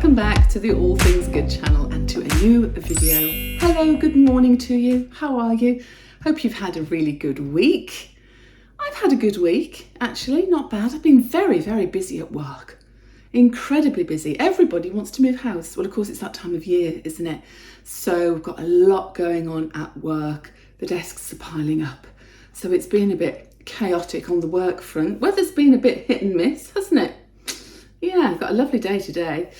Welcome back to the All Things Good channel and to a new video. Hello, good morning to you. How are you? Hope you've had a really good week. I've had a good week, actually, not bad. I've been very, very busy at work. Incredibly busy. Everybody wants to move house. Well, of course, it's that time of year, isn't it? So we've got a lot going on at work. The desks are piling up. So it's been a bit chaotic on the work front. Weather's been a bit hit and miss, hasn't it? Yeah, I've got a lovely day today,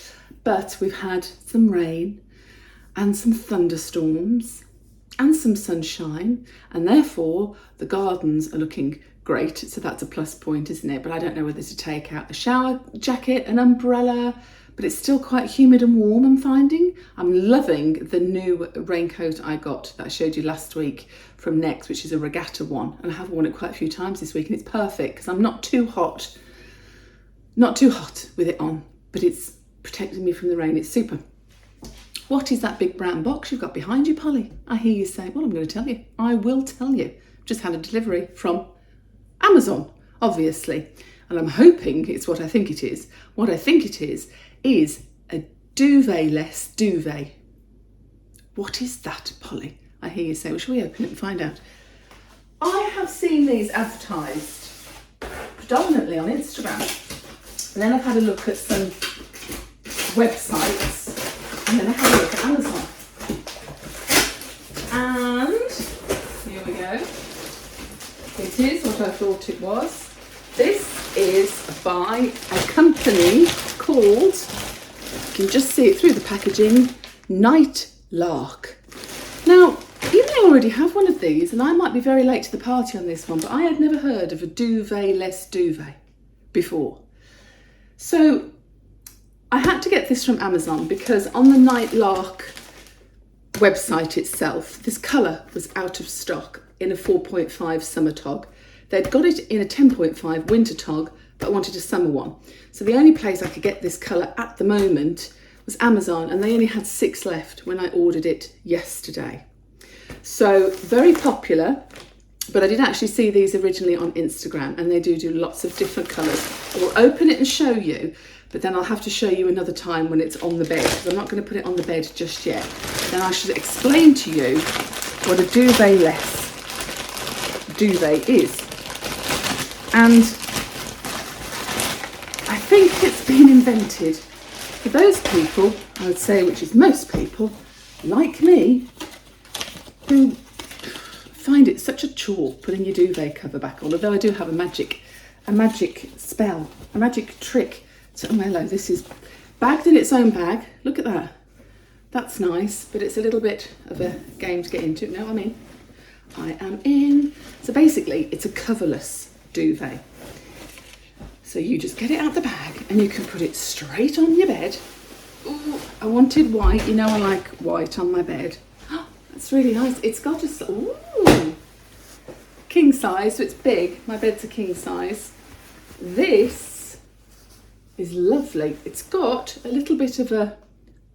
but we've had some rain and some thunderstorms and some sunshine, and therefore the gardens are looking great. So that's a plus point, isn't it? But I don't know whether to take out a shower jacket, an umbrella, but it's still quite humid and warm, I'm finding. I'm loving the new raincoat I got that I showed you last week from Next, which is a regatta one. And I have worn it quite a few times this week, and it's perfect because I'm not too hot with it on, but it's protecting me from the rain. It's super. What is that big brown box you've got behind you, Polly? I hear you say, well, I'm going to tell you. I will tell you. Just had a delivery from Amazon, obviously. And I'm hoping it's what I think it is. What I think it is a duvet-less duvet. What is that, Polly? I hear you say, well, shall we open it and find out? I have seen these advertised predominantly on Instagram. And then I've had a look at some websites, and then I had a look at Amazon. And here we go. It is what I thought it was. This is by a company called, you can just see it through the packaging, Lark. Now, even though I already have one of these, and I might be very late to the party on this one, but I had never heard of a duvet-less duvet before. So I had to get this from Amazon because on the Lark website itself, this colour was out of stock in a 4.5 summer tog. They'd got it in a 10.5 winter tog, but I wanted a summer one. So the only place I could get this colour at the moment was Amazon, and they only had 6 left when I ordered it yesterday. So very popular. But I did actually see these originally on Instagram, and they do lots of different colours. I will open it and show you, but then I'll have to show you another time when it's on the bed, because I'm not going to put it on the bed just yet. Then I should explain to you what a duvet-less duvet is. And I think it's been invented for those people, I would say, which is most people, like me, who find it such a chore putting your duvet cover back on, although I do have a magic spell, a magic trick. So, oh hello, this is bagged in its own bag. Look at that. That's nice, but it's a little bit of a game to get into. No, I'm in. I am in. So basically, it's a coverless duvet. So you just get it out the bag and you can put it straight on your bed. Ooh, I wanted white. You know I like white on my bed. It's really nice. It's got a king size, so it's big. My bed's a king size. This is lovely. It's got a little bit of a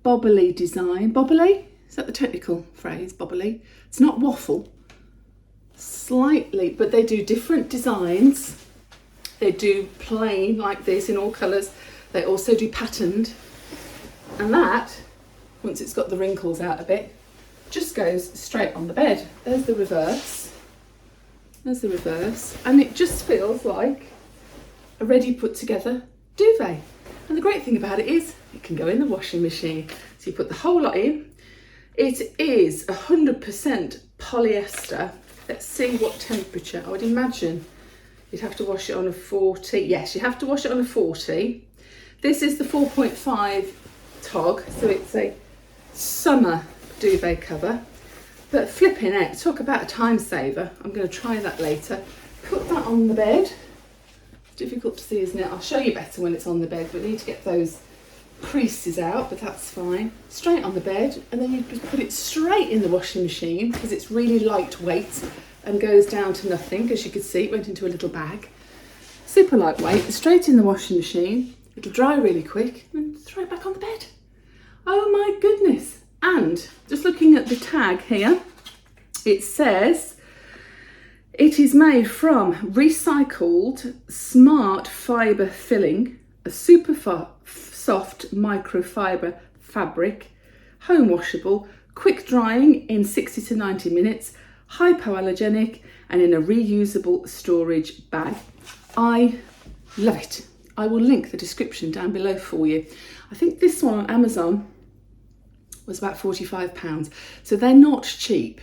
bobbly design. Bobbly? Is that the technical phrase? Bobbly? It's not waffle. Slightly, but they do different designs. They do plain like this in all colours. They also do patterned. And that, once it's got the wrinkles out a bit, just goes straight on the bed. There's the reverse. There's the reverse. And it just feels like a ready put together duvet. And the great thing about it is it can go in the washing machine. So you put the whole lot in. It is 100% polyester. Let's see what temperature. I would imagine you'd have to wash it on a 40. Yes, you have to wash it on a 40. This is the 4.5 tog. So it's a summer duvet cover, but flipping it, talk about a time saver. I'm going to try that later. Put that on the bed. It's difficult to see, isn't it? I'll show you better when it's on the bed. We need to get those creases out, but that's fine. Straight on the bed, and then you just put it straight in the washing machine because it's really lightweight and goes down to nothing. As you can see, it went into a little bag. Super lightweight, straight in the washing machine. It'll dry really quick and throw it back on the bed. Oh my goodness. And just looking at the tag here, it says it is made from recycled smart fibre filling a super soft microfiber fabric, home washable, quick drying in 60 to 90 minutes, hypoallergenic, and in a reusable storage bag. I love it. I will link the description down below for you. I think this one on Amazon was about £45. So they're not cheap,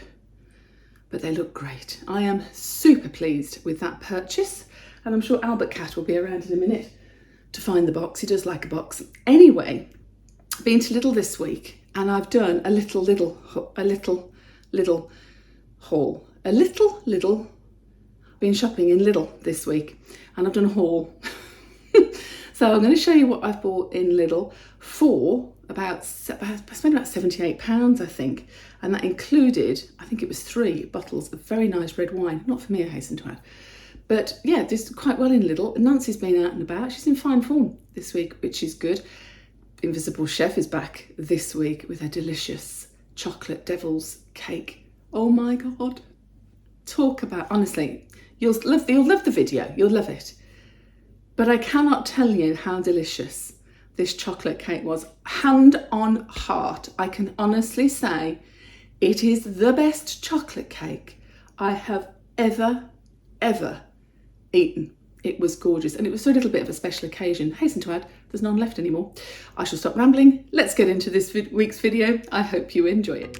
but they look great. I am super pleased with that purchase, and I'm sure Albert Cat will be around in a minute to find the box. He does like a box. Anyway, been to Lidl this week, and I've done a little haul. Been shopping in Lidl this week, and I've done a haul. So I'm going to show you what I've bought in Lidl for I spent about £78, I think, and that included, I think it was 3 bottles of very nice red wine. Not for me, I hasten to add. But yeah, just quite well in Lidl. Nancy's been out and about. She's in fine form this week, which is good. Invisible Chef is back this week with a delicious chocolate devil's cake. Oh my God. Talk about, honestly, you'll love the video. You'll love it. But I cannot tell you how delicious this chocolate cake was. Hand on heart, I can honestly say it is the best chocolate cake I have ever eaten. It was gorgeous, and it was a little bit of a special occasion. Hasten to add, there's none left anymore. I shall stop rambling. Let's get into this week's video. I hope you enjoy it.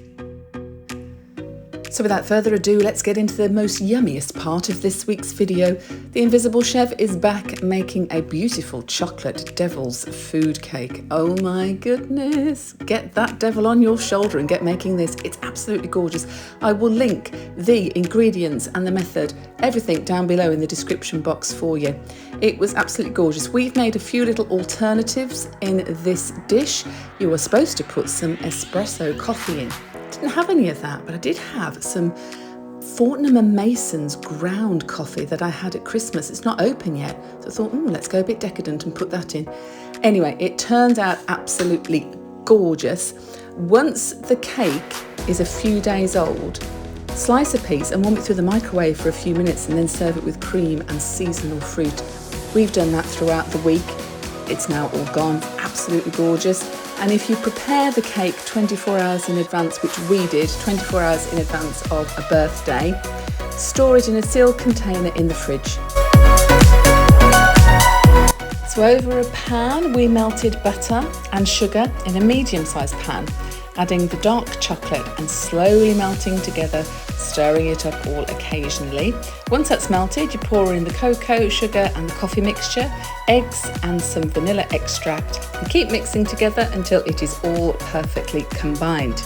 So without further ado, let's get into the most yummiest part of this week's video. The Invisible Chef is back making a beautiful chocolate devil's food cake. Oh my goodness. Get that devil on your shoulder and get making this. It's absolutely gorgeous. I will link the ingredients and the method, everything down below in the description box for you. It was absolutely gorgeous. We've made a few little alternatives in this dish. You were supposed to put some espresso coffee in. Didn't have any of that, but I did have some Fortnum & Mason's ground coffee that I had at Christmas. It's not open yet, so I thought, let's go a bit decadent and put that in. Anyway, it turns out absolutely gorgeous. Once the cake is a few days old, slice a piece and warm it through the microwave for a few minutes and then serve it with cream and seasonal fruit. We've done that throughout the week. It's now all gone. Absolutely gorgeous. And if you prepare the cake 24 hours in advance, which we did, 24 hours in advance of a birthday, store it in a sealed container in the fridge. So over a pan, we melted butter and sugar in a medium-sized pan, adding the dark chocolate and slowly melting together, stirring it up all occasionally. Once that's melted, you pour in the cocoa, sugar and the coffee mixture, eggs and some vanilla extract, and keep mixing together until it is all perfectly combined.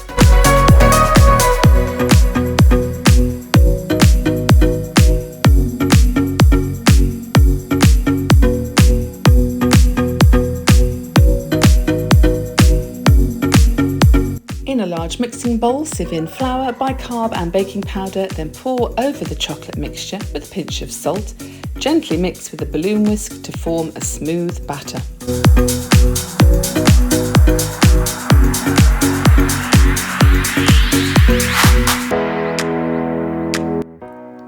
In a large mixing bowl, sieve in flour, bicarb and baking powder, then pour over the chocolate mixture with a pinch of salt. Gently mix with a balloon whisk to form a smooth batter.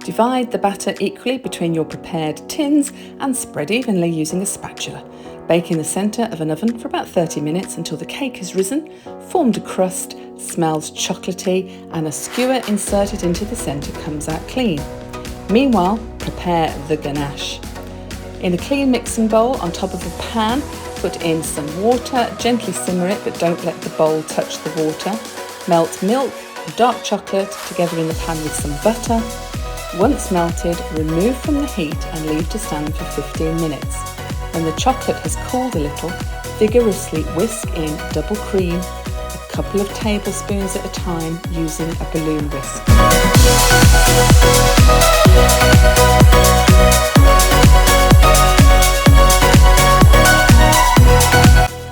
Divide the batter equally between your prepared tins and spread evenly using a spatula. Bake in the centre of an oven for about 30 minutes until the cake has risen, formed a crust, smells chocolatey, and a skewer inserted into the centre comes out clean. Meanwhile, prepare the ganache. In a clean mixing bowl on top of a pan, put in some water, gently simmer it but don't let the bowl touch the water. Melt milk and dark chocolate together in the pan with some butter. Once melted, remove from the heat and leave to stand for 15 minutes. When the chocolate has cooled a little, vigorously whisk in double cream, a couple of tablespoons at a time using a balloon whisk.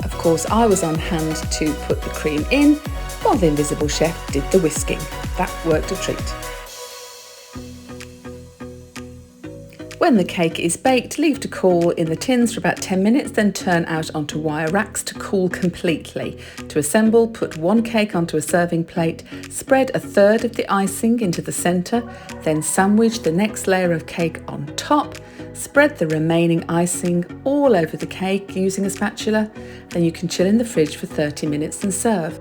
Of course, I was on hand to put the cream in, while the Invisible Chef did the whisking. That worked a treat. When the cake is baked, leave to cool in the tins for about 10 minutes, then turn out onto wire racks to cool completely. To assemble, put one cake onto a serving plate, spread a third of the icing into the centre, then sandwich the next layer of cake on top, Spread the remaining icing all over the cake using a spatula, then you can chill in the fridge for 30 minutes and serve.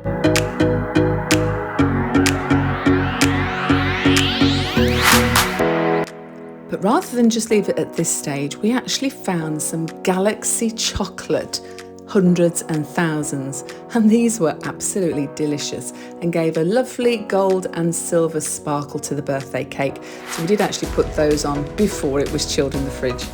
But rather than just leave it at this stage, we actually found some galaxy chocolate, hundreds and thousands, and these were absolutely delicious and gave a lovely gold and silver sparkle to the birthday cake. So we did actually put those on before it was chilled in the fridge.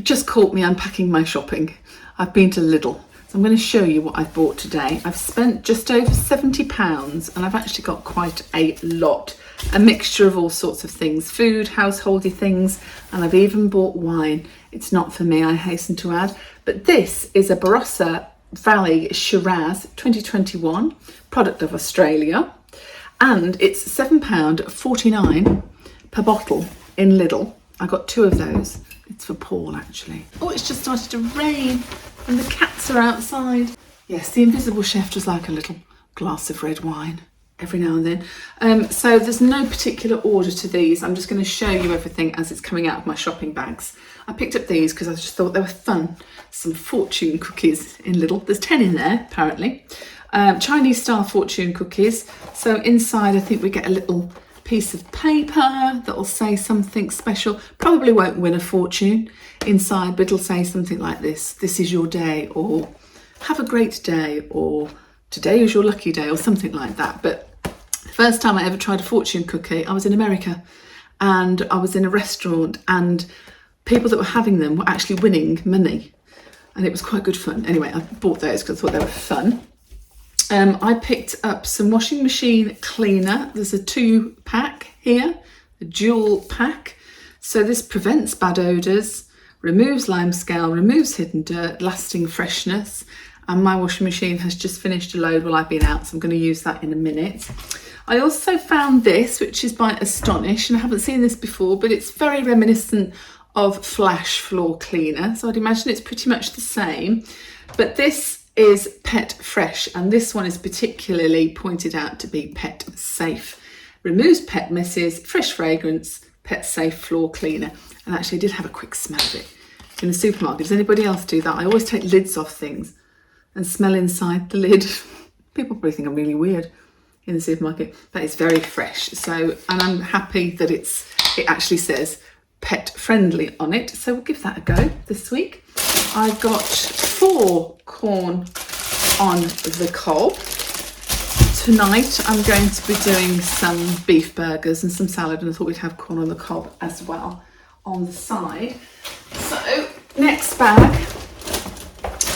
Just caught me unpacking my shopping. I've been to Lidl, so I'm going to show you what I've bought today. I've spent just over £70 and I've actually got quite a lot, a mixture of all sorts of things, food, householdy things, and I've even bought wine. It's not for me, I hasten to add, but this is a Barossa Valley Shiraz 2021, product of Australia, and it's £7.49 per bottle in Lidl. I got 2 of those. It's for Paul, actually. Oh, it's just started to rain and the cats are outside. Yes, the invisible chef does like a little glass of red wine every now and then. So there's no particular order to these. I'm just going to show you everything as it's coming out of my shopping bags. I picked up these because I just thought they were fun. Some fortune cookies in Lidl. There's 10 in there, apparently. Chinese style fortune cookies. So inside, I think we get a little piece of paper that'll say something special. Probably won't win a fortune inside, but it'll say something like this is your day, or have a great day, or today is your lucky day, or something like that. But the first time I ever tried a fortune cookie, I was in America and I was in a restaurant and people that were having them were actually winning money and it was quite good fun. Anyway, I bought those because I thought they were fun. I picked up some washing machine cleaner. There's a 2-pack here, a dual pack. So this prevents bad odours, removes limescale, removes hidden dirt, lasting freshness. And my washing machine has just finished a load while I've been out, so I'm going to use that in a minute. I also found this, which is by Astonish, and I haven't seen this before, but it's very reminiscent of Flash floor cleaner. So I'd imagine it's pretty much the same. But this is pet fresh, and this one is particularly pointed out to be pet safe. Removes pet messes, fresh fragrance, pet safe floor cleaner. And actually I did have a quick smell of it in the supermarket. Does anybody else do that? I always take lids off things and smell inside the lid. People probably think I'm really weird in the supermarket. That is very fresh. So, and I'm happy that it actually says pet friendly on it. So we'll give that a go this week. I got 4 corn on the cob. Tonight I'm going to be doing some beef burgers and some salad, and I thought we'd have corn on the cob as well on the side. So next bag,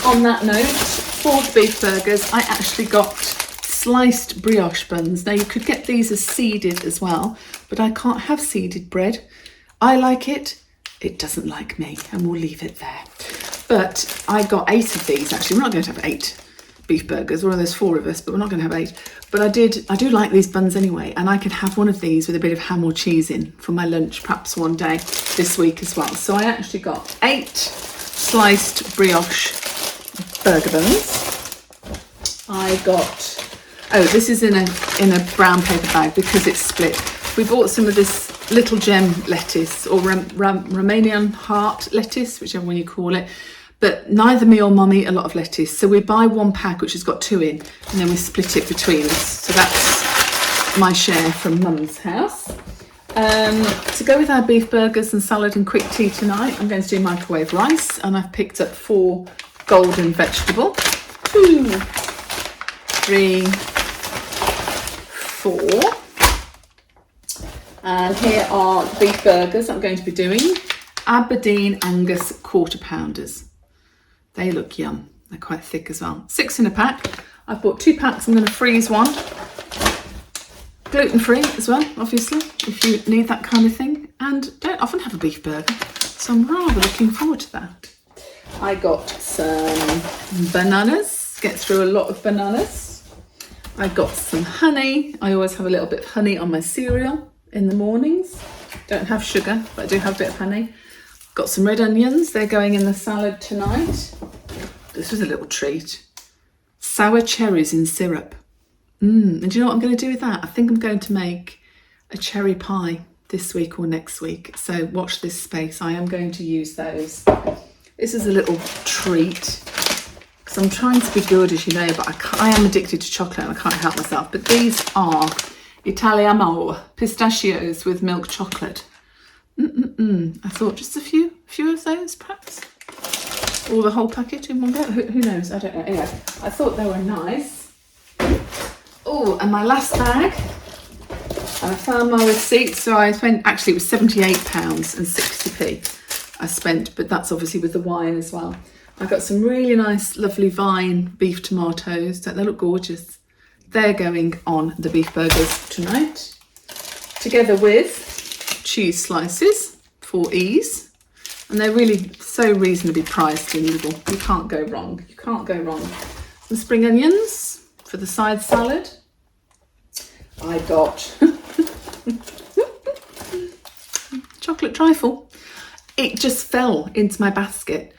on that note, for the beef burgers I actually got sliced brioche buns. Now you could get these as seeded as well, but I can't have seeded bread. I like it, it doesn't like me, and we'll leave it there. But I got 8 of these. Actually, we're not going to have 8 beef burgers, or there's 4 of us, but we're not going to have 8. But I do like these buns anyway, and I can have one of these with a bit of ham or cheese in for my lunch, perhaps one day this week as well. So I actually got 8 sliced brioche burger buns. I got, oh, this is in a brown paper bag because it's split. We bought some of this little gem lettuce, or Romanian heart lettuce, whichever one you call it. But neither me or mum eat a lot of lettuce, so we buy 1 pack which has got 2 in, and then we split it between us. So that's my share from mum's house. To go with our beef burgers and salad and quick tea tonight, I'm going to do microwave rice, and I've picked up 4 golden vegetable. 2, 3, 4. And here are the beef burgers I'm going to be doing. Aberdeen Angus quarter pounders. They look yum. They're quite thick as well. 6 in a pack. I've bought 2 packs. I'm going to freeze one. Gluten-free as well, obviously, if you need that kind of thing. And don't often have a beef burger, so I'm rather looking forward to that. I got some bananas. Get through a lot of bananas. I got some honey. I always have a little bit of honey on my cereal in the mornings. Don't have sugar, but I do have a bit of honey. Got some red onions. They're going in the salad tonight. This was a little treat. Sour cherries in syrup. And do you know what I'm going to do with that? I think I'm going to make a cherry pie this week or next week. So watch this space. I am going to use those. This is a little treat because I'm trying to be good, as you know, but I am addicted to chocolate and I can't help myself. But these are Italiano pistachios with milk chocolate. I thought just a few of those perhaps. Or the whole packet in one go. Who knows? I don't know. Anyway, I thought they were nice. Oh, and my last bag, and I found my receipt. So I spent, actually it was £78 and 60p I spent, but that's obviously with the wine as well. I got some really nice, lovely vine beef tomatoes. Don't they look gorgeous? They're going on the beef burgers tonight, together with cheese slices for ease. And they're really so reasonably priced in Lidl. You can't go wrong. You can't go wrong. Some spring onions for the side salad. I got chocolate trifle. It just fell into my basket.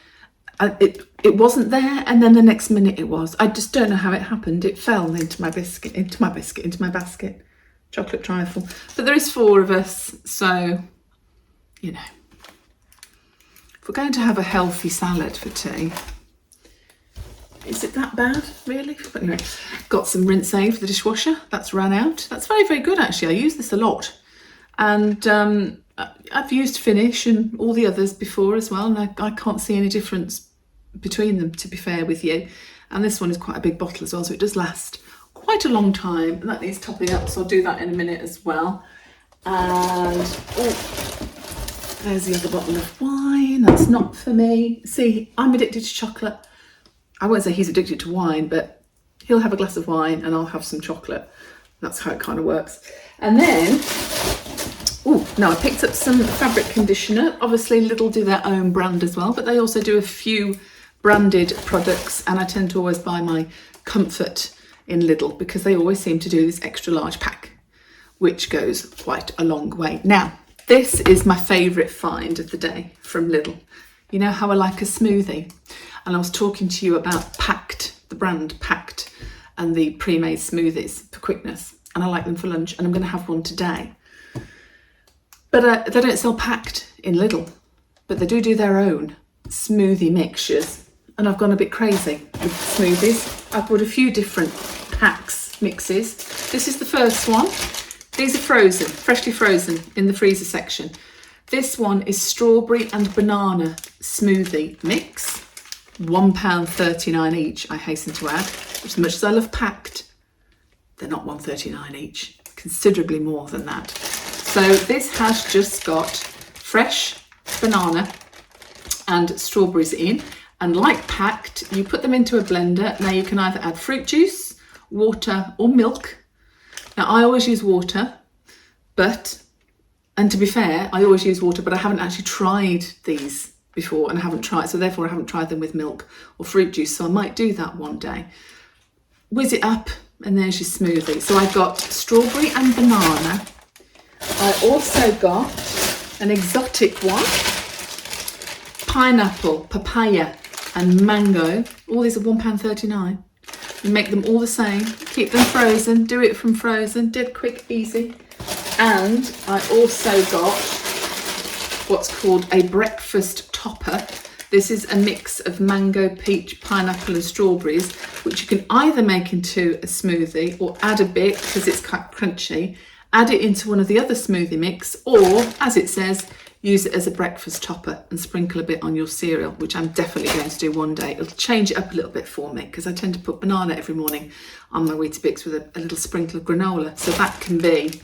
It wasn't there, and then the next minute it was. I just don't know how it happened. It fell into my basket. Chocolate trifle. But there is 4 of us, so you know. If we're going to have a healthy salad for tea, is it that bad, really? But anyway, got some rinse aid for the dishwasher. That's ran out. That's very, very good, actually. I use this a lot. And I've used Finish and all the others before as well, and I can't see any difference between them, to be fair with you. And this one is quite a big bottle as well, so it does last quite a long time. And that needs topping up, so I'll do that in a minute as well. And there's the other bottle of wine. That's not for me. See, I'm addicted to chocolate. I won't say he's addicted to wine, but he'll have a glass of wine and I'll have some chocolate. That's how it kind of works. And then, I picked up some fabric conditioner. Obviously, Lidl do their own brand as well, but they also do a few branded products, and I tend to always buy my Comfort in Lidl because they always seem to do this extra large pack, which goes quite a long way. Now, this is my favourite find of the day from Lidl. You know how I like a smoothie? And I was talking to you about Pact, the brand Pact, and the pre-made smoothies for quickness. And I like them for lunch, and I'm going to have one today. But they don't sell Pact in Lidl, but they do their own smoothie mixtures. And I've gone a bit crazy with smoothies. I've bought a few different packs, mixes. This is the first one. These are frozen, freshly frozen in the freezer section. This one is strawberry and banana smoothie mix. £1.39 each, I hasten to add. As much as I love Pact, they're not £1.39 each, considerably more than that. So this has just got fresh banana and strawberries in, and like Pact, you put them into a blender. Now you can either add fruit juice, water or milk. Now I always use water, and to be fair, I always use water, but I haven't actually tried these before, and I haven't tried, so therefore I haven't tried them with milk or fruit juice, so I might do that one day. Whiz it up, and there's your smoothie. So I got strawberry and banana. I also got an exotic one, pineapple, papaya and mango. All these are £1.39. You make them all the same, keep them frozen, do it from frozen, dead quick, easy. And I also got what's called a breakfast topper. This is a mix of mango, peach, pineapple and strawberries, which you can either make into a smoothie or add a bit because it's quite crunchy add it into one of the other smoothie mix, or as it says, use it as a breakfast topper and sprinkle a bit on your cereal, which I'm definitely going to do one day. It'll change it up a little bit for me because I tend to put banana every morning on my Weetabix with a little sprinkle of granola. So that can be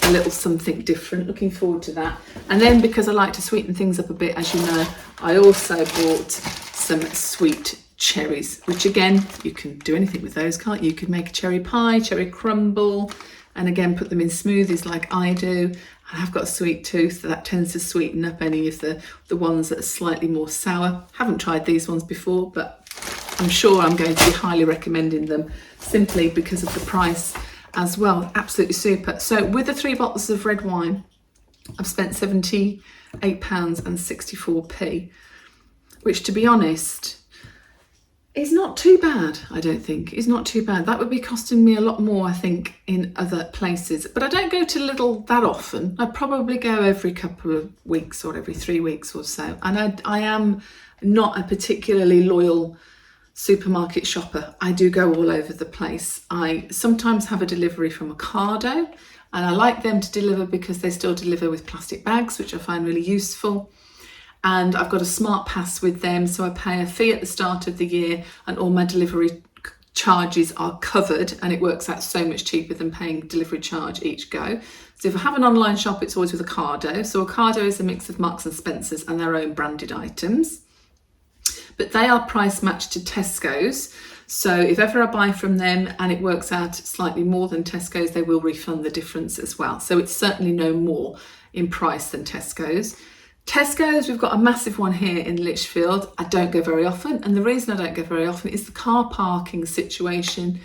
a little something different. Looking forward to that. And then because I like to sweeten things up a bit, as you know, I also bought some sweet cherries, which again, you can do anything with those, can't you? You could make a cherry pie, cherry crumble, and again, put them in smoothies like I do. I've got a sweet tooth, so that tends to sweeten up any of the ones that are slightly more sour. Haven't tried these ones before, but I'm sure I'm going to be highly recommending them simply because of the price as well. Absolutely super. So with the 3 bottles of red wine, I've spent £78.64, which, to be honest, is not too bad. I don't think it's not too bad. That would be costing me a lot more, I think, in other places. But I don't go to Lidl that often. I probably go every couple of weeks or every 3 weeks or so. And I am not a particularly loyal supermarket shopper. I do go all over the place. I sometimes have a delivery from Ocado, and I like them to deliver because they still deliver with plastic bags, which I find really useful. And I've got a smart pass with them, so I pay a fee at the start of the year and all my delivery charges are covered, and it works out so much cheaper than paying delivery charge each go. So if I have an online shop, it's always with Ocado. So Ocado is a mix of Marks and Spencer's and their own branded items, but they are price matched to Tesco's. So if ever I buy from them and it works out slightly more than Tesco's, they will refund the difference as well. So it's certainly no more in price than Tesco's. Tesco's, we've got a massive one here in Lichfield. I don't go very often, and the reason I don't go very often is the car parking situation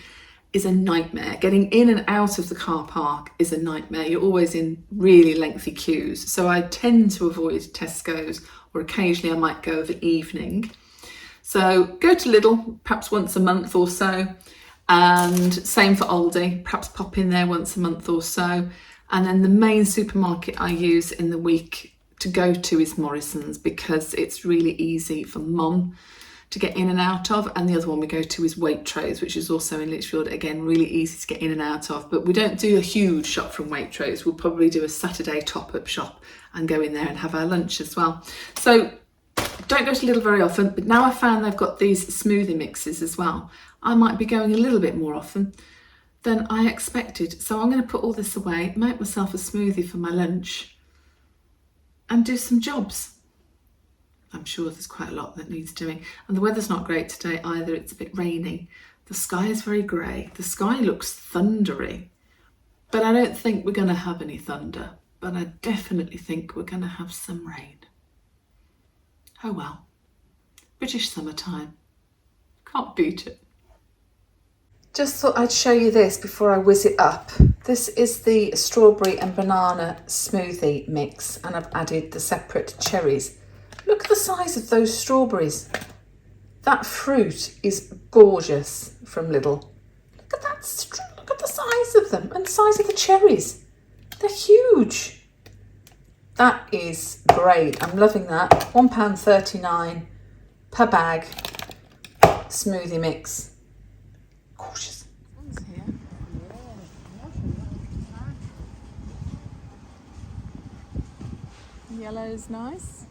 is a nightmare. Getting in and out of the car park is a nightmare. You're always in really lengthy queues. So I tend to avoid Tesco's, or occasionally I might go of an evening. So go to Lidl perhaps once a month or so, and same for Aldi, perhaps pop in there once a month or so. And then the main supermarket I use in the week to go to is Morrison's, because it's really easy for Mum to get in and out of, and the other one we go to is Waitrose, which is also in Lichfield. Again, really easy to get in and out of, but we don't do a huge shop from Waitrose. We'll probably do a Saturday top-up shop and go in there and have our lunch as well. So don't go to Lidl very often, but now I've found they've got these smoothie mixes as well. I might be going a little bit more often than I expected. So I'm going to put all this away, make myself a smoothie for my lunch, and do some jobs. I'm sure there's quite a lot that needs doing. And the weather's not great today either. It's a bit rainy. The sky is very grey. The sky looks thundery, but I don't think we're going to have any thunder. But I definitely think we're going to have some rain. Oh well. British summertime. Can't beat it. Just thought I'd show you this before I whiz it up. This is the strawberry and banana smoothie mix, and I've added the separate cherries. Look at the size of those strawberries. That fruit is gorgeous from Lidl. Look at that, look at the size of them and the size of the cherries. They're huge. That is great. I'm loving that. £1.39 per bag smoothie mix. Gorgeous. Yellow's nice.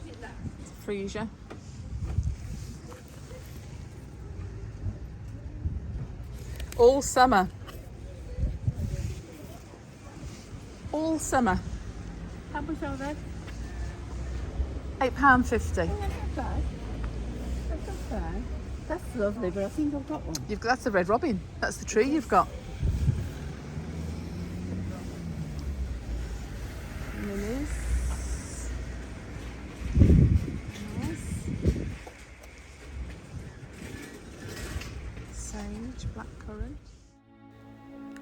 It's a freezer. All summer. All summer. How much are they? £8.50. That's not bad. That's not bad. That's lovely, but I think I've got one. That's the red robin. That's the tree you've got. Lilies. Nice. Sage, blackcurrant.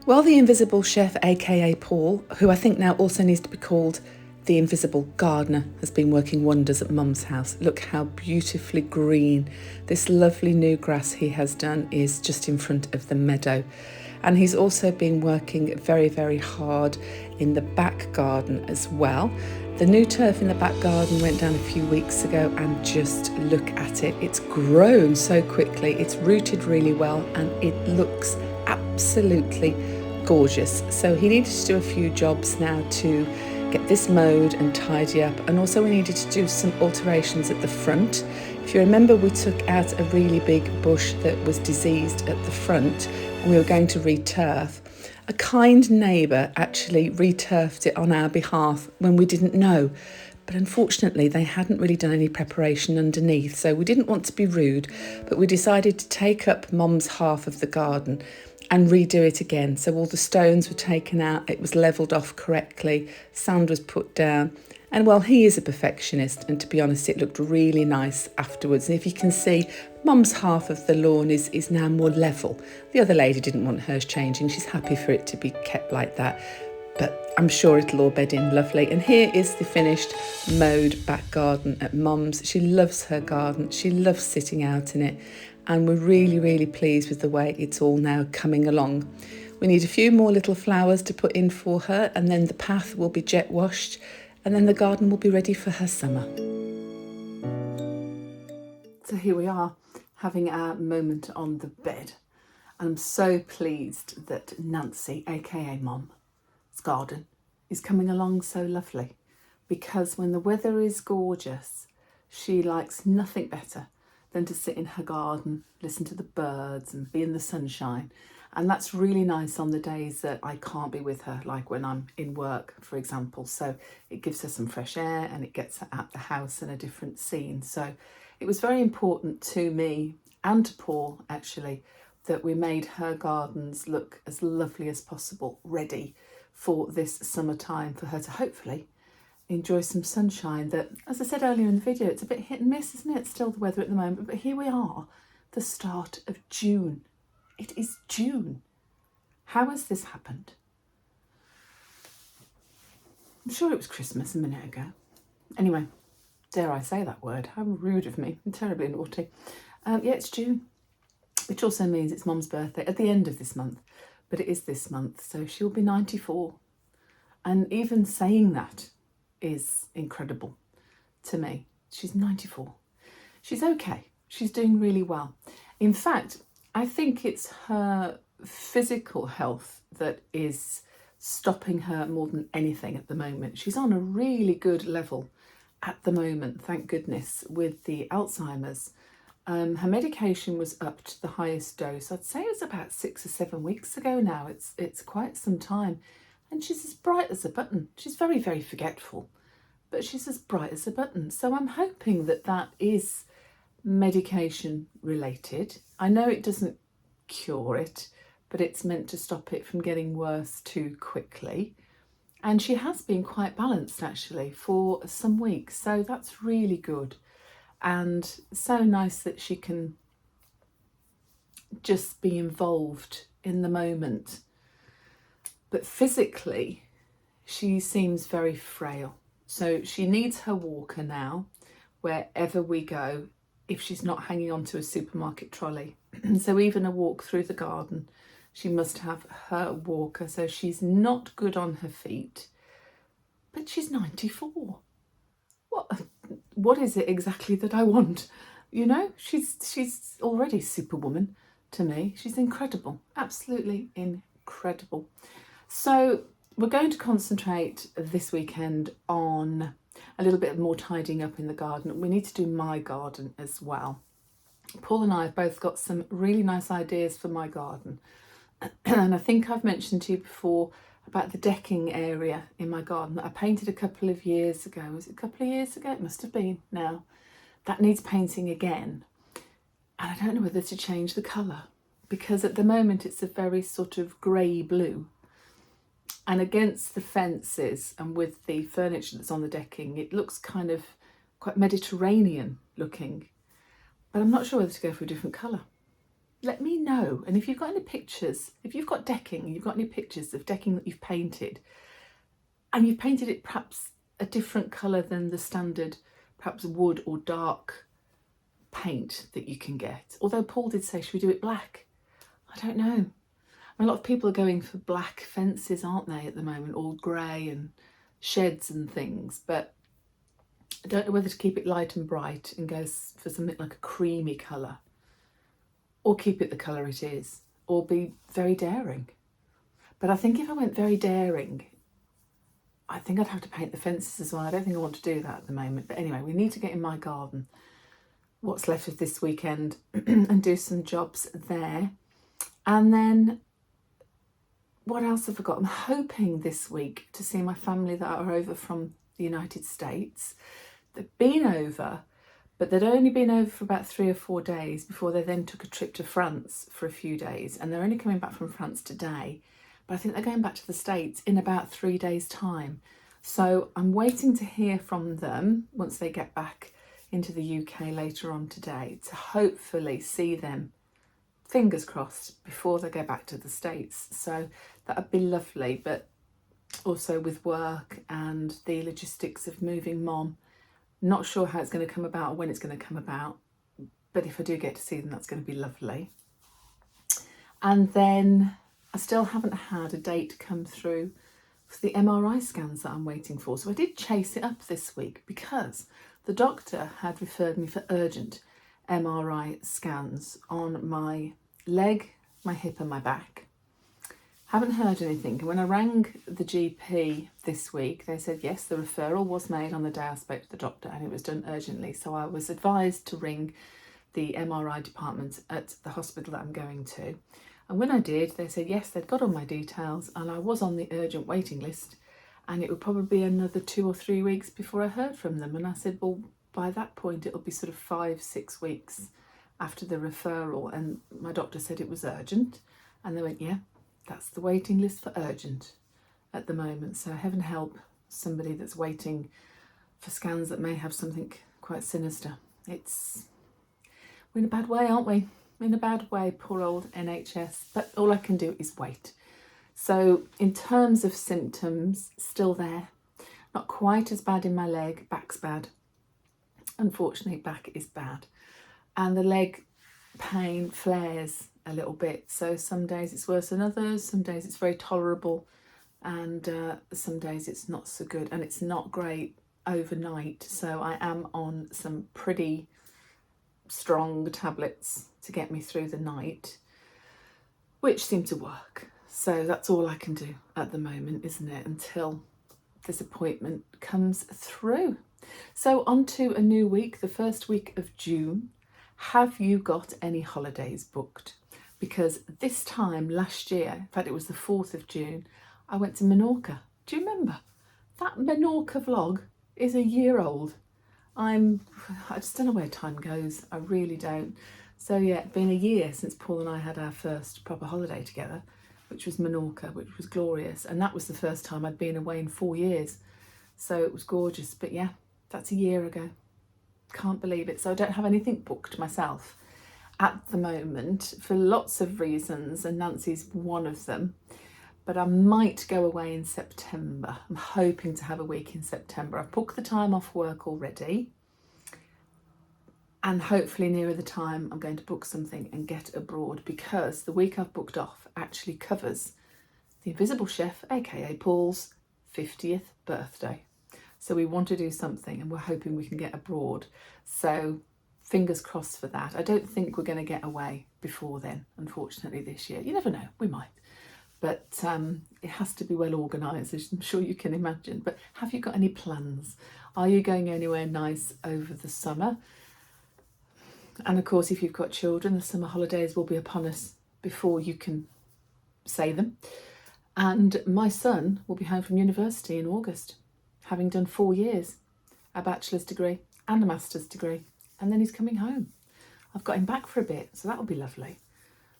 Well, the Invisible Chef, aka Paul, who I think now also needs to be called the Invisible Gardener, has been working wonders at Mum's house. Look how beautifully green this lovely new grass he has done is just in front of the meadow. And he's also been working very, very hard in the back garden as well. The new turf in the back garden went down a few weeks ago, and just look at it. It's grown so quickly, it's rooted really well, and it looks absolutely gorgeous. So he needed to do a few jobs now to get this mowed and tidy up, and also we needed to do some alterations at the front. If you remember, we took out a really big bush that was diseased at the front, and we were going to re-turf. A kind neighbour actually re-turfed it on our behalf when we didn't know, but unfortunately they hadn't really done any preparation underneath, so we didn't want to be rude, but we decided to take up Mum's half of the garden and redo it again. So all the stones were taken out, it was levelled off correctly, sand was put down, and well, he is a perfectionist, and to be honest, it looked really nice afterwards. And if you can see, Mum's half of the lawn is now more level. The other lady didn't want hers changing, she's happy for it to be kept like that, but I'm sure it'll all bed in lovely. And here is the finished mowed back garden at Mum's. She loves her garden, she loves sitting out in it, and we're really, really pleased with the way it's all now coming along. We need a few more little flowers to put in for her, and then the path will be jet washed, and then the garden will be ready for her summer. So here we are, having our moment on the bed. I'm so pleased that Nancy, aka Mum's garden, is coming along so lovely, because when the weather is gorgeous, she likes nothing better than to sit in her garden, listen to the birds and be in the sunshine. And that's really nice on the days that I can't be with her, like when I'm in work, for example. So it gives her some fresh air and it gets her out the house in a different scene. So it was very important to me and to Paul, actually, that we made her gardens look as lovely as possible, ready for this summertime, for her to hopefully enjoy some sunshine. That, as I said earlier in the video, it's a bit hit and miss, isn't it? Still the weather at the moment, but here we are, the start of June. It is June. How has this happened? I'm sure it was Christmas a minute ago. Anyway, dare I say that word? How rude of me. I'm terribly naughty. Yeah, it's June, which also means it's Mum's birthday at the end of this month, but it is this month, so she'll be 94. And even saying that is incredible to me. She's 94. She's okay. She's doing really well. In fact, I think it's her physical health that is stopping her more than anything at the moment. She's on a really good level at the moment, thank goodness, with the Alzheimer's. Her medication was up to the highest dose. I'd say it was about 6 or 7 weeks ago now. It's quite some time. And she's as bright as a button. She's very, very forgetful, but she's as bright as a button. So I'm hoping that that is medication related. I know it doesn't cure it, but it's meant to stop it from getting worse too quickly. And she has been quite balanced actually for some weeks, so that's really good. And so nice that she can just be involved in the moment. But physically, she seems very frail. So she needs her walker now, wherever we go, if she's not hanging on to a supermarket trolley. So even a walk through the garden, she must have her walker. So she's not good on her feet, but she's 94. What is it exactly that I want? You know, she's already superwoman to me. She's incredible, absolutely incredible. So we're going to concentrate this weekend on a little bit more tidying up in the garden. We need to do my garden as well. Paul and I have both got some really nice ideas for my garden. And I think I've mentioned to you before about the decking area in my garden that I painted a couple of years ago. Was it a couple of years ago? It must have been now. That needs painting again. And I don't know whether to change the colour, because at the moment it's a very sort of grey blue. And against the fences and with the furniture that's on the decking, it looks kind of quite Mediterranean looking. But I'm not sure whether to go for a different colour. Let me know. And if you've got any pictures, if you've got decking and you've got any pictures of decking that you've painted, and you've painted it perhaps a different colour than the standard, perhaps wood or dark paint that you can get. Although Paul did say, should we do it black? I don't know. A lot of people are going for black fences, aren't they, at the moment, all grey and sheds and things, but I don't know whether to keep it light and bright and go for something like a creamy colour, or keep it the colour it is, or be very daring. But I think if I went very daring, I think I'd have to paint the fences as well. I don't think I want to do that at the moment. But anyway, we need to get in my garden, what's left of this weekend, and do some jobs there. And then what else have I got? I'm hoping this week to see my family that are over from the United States. They've been over, but they'd only been over for about 3 or 4 days before they then took a trip to France for a few days. And they're only coming back from France today. But I think they're going back to the States in about 3 days' time. So I'm waiting to hear from them once they get back into the UK later on today to hopefully see them, fingers crossed, before they go back to the States. So that would be lovely, but also with work and the logistics of moving mom, not sure how it's going to come about or when it's going to come about, but if I do get to see them, that's going to be lovely. And then I still haven't had a date come through for the MRI scans that I'm waiting for. So I did chase it up this week because the doctor had referred me for urgent MRI scans on my leg, my hip and my back. Haven't heard anything. And when I rang the GP this week, they said, yes, the referral was made on the day I spoke to the doctor and it was done urgently. So I was advised to ring the MRI department at the hospital that I'm going to. And when I did, they said, yes, they'd got all my details and I was on the urgent waiting list and it would probably be another 2 or 3 weeks before I heard from them. And I said, well, by that point, it'll be sort of 5-6 weeks after the referral. And my doctor said it was urgent. And they went, yeah, that's the waiting list for urgent at the moment. So heaven help somebody that's waiting for scans that may have something quite sinister. We're in a bad way, aren't we? In a bad way, poor old NHS. But all I can do is wait. So in terms of symptoms, still there. Not quite as bad in my leg. Back's bad. Unfortunately, back is bad. And the leg pain flares a little bit. So some days it's worse than others. Some days it's very tolerable. And some days it's not so good. And it's not great overnight. So I am on some pretty strong tablets to get me through the night, which seem to work. So that's all I can do at the moment, isn't it? Until this appointment comes through. So on to a new week, the first week of June. Have you got any holidays booked? Because this time last year, in fact it was the 4th of June, I went to Menorca. Do you remember? That Menorca vlog is a year old. I just don't know where time goes. I really don't. So yeah, it's been a year since Paul and I had our first proper holiday together, which was Menorca, which was glorious. And that was the first time I'd been away in 4 years. So it was gorgeous. But yeah, that's a year ago. Can't believe it. So I don't have anything booked myself at the moment for lots of reasons, and Nancy's one of them. But I might go away in September. I'm hoping to have a week in September. I've booked the time off work already. And hopefully nearer the time I'm going to book something and get abroad, because the week I've booked off actually covers the Invisible Chef, aka Paul's 50th birthday. So we want to do something and we're hoping we can get abroad. So fingers crossed for that. I don't think we're going to get away before then, unfortunately, this year. You never know, we might. But it has to be well organised, as I'm sure you can imagine. But have you got any plans? Are you going anywhere nice over the summer? And of course, if you've got children, the summer holidays will be upon us before you can say them. And my son will be home from university in August, having done 4 years, a bachelor's degree and a master's degree. And then he's coming home. I've got him back for a bit, so that'll be lovely.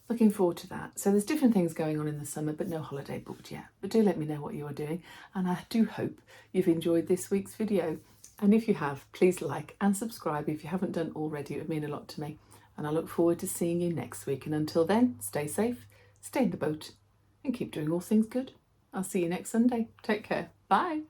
Looking forward to that. So there's different things going on in the summer, but no holiday booked yet. But do let me know what you are doing. And I do hope you've enjoyed this week's video. And if you have, please like and subscribe if you haven't done already. It would mean a lot to me. And I look forward to seeing you next week. And until then, stay safe, stay in the boat, and keep doing all things good. I'll see you next Sunday. Take care. Bye.